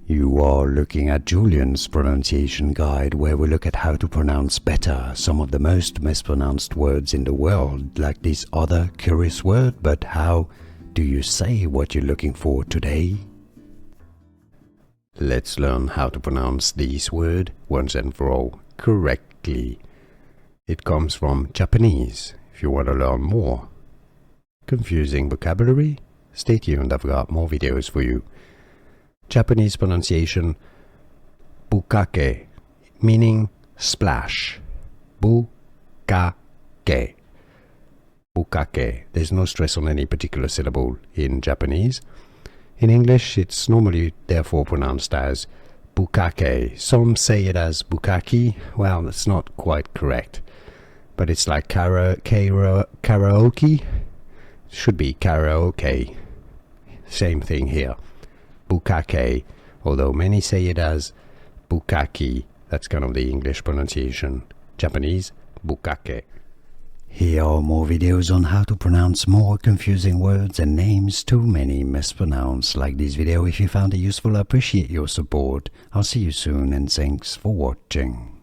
You are looking at Julian's pronunciation guide, where we look at how to pronounce better some of the most mispronounced words in the world, like this other curious word. But how do you say what you're looking for today? Let's learn how to pronounce this word once and for all correctly. It comes from Japanese, if you want to learn more. Confusing vocabulary? Stay tuned, I've got more videos for you. Japanese pronunciation: Bukkake, meaning splash. Bukkake. Bukkake. There's no stress on any particular syllable in Japanese. In English, it's normally therefore pronounced as Bukkake. Some say it as Bukkake. Well, that's not quite correct. But it's like karaoke. Should be karaoke. Same thing here. Bukkake, although many say it as Bukkake. That's kind of the English pronunciation. Japanese, Bukkake. Here are more videos on how to pronounce more confusing words and names too many mispronounced. Like this video if you found it useful. I appreciate your support. I'll see you soon and thanks for watching.